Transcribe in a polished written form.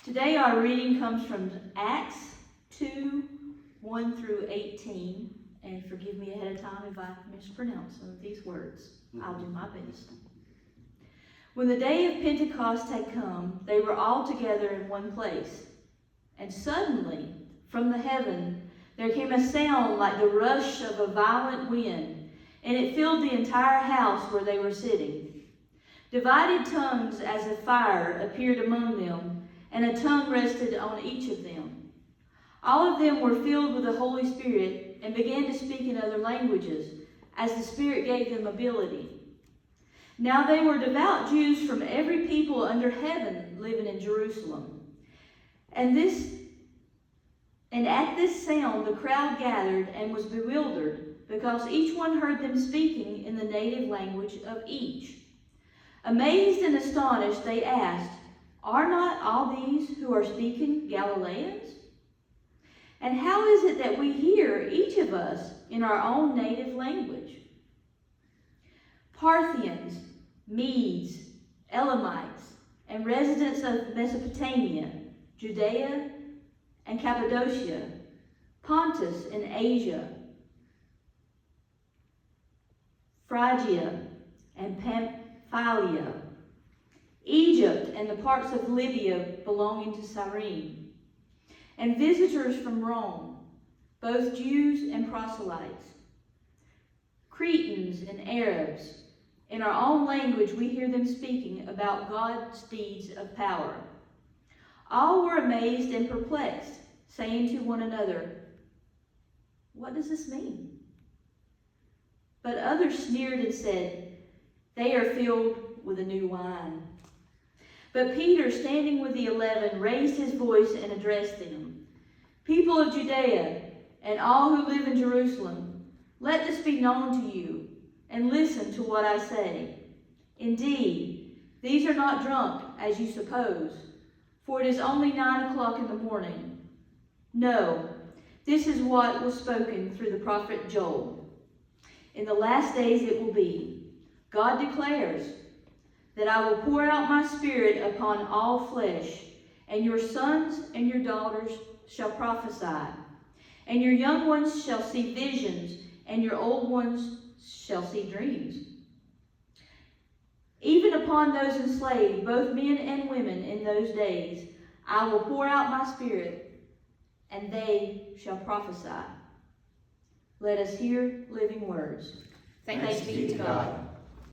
Today our reading comes from Acts 2, 1 through 18. And forgive me ahead of time if I mispronounce some of these words. I'll do my best. When the day of Pentecost had come, they were all together in one place. And suddenly, from the heaven, there came a sound like the rush of a violent wind, and it filled the entire house where they were sitting. Divided tongues as of fire appeared among them, and a tongue rested on each of them. All of them were filled with the Holy Spirit and began to speak in other languages, as the Spirit gave them ability. Now they were devout Jews from every people under heaven living in Jerusalem. And at this sound the crowd gathered and was bewildered, because each one heard them speaking in the native language of each. Amazed and astonished, they asked, "Are not all these who are speaking Galileans? And how is it that we hear, each of us, in our own native language?" Parthians, Medes, Elamites, and residents of Mesopotamia, Judea and Cappadocia, Pontus and Asia, Phrygia and Pamphylia, Egypt and the parts of Libya belonging to Cyrene, and visitors from Rome, both Jews and proselytes, Cretans and Arabs. In our own language we hear them speaking about God's deeds of power. All were amazed and perplexed, saying to one another, "What does this mean?" But others sneered and said, "They are filled with a new wine." But Peter, standing with the 11, raised his voice and addressed them. "People of Judea, and all who live in Jerusalem, let this be known to you, and listen to what I say. Indeed, these are not drunk, as you suppose, for it is only 9 o'clock in the morning. No, this is what was spoken through the prophet Joel. In the last days it will be, God declares, that I will pour out my Spirit upon all flesh, and your sons and your daughters shall prophesy, and your young ones shall see visions, and your old ones shall see dreams. Even upon those enslaved, both men and women, in those days, I will pour out my Spirit, and they shall prophesy." Let us hear living words. Thanks be to God.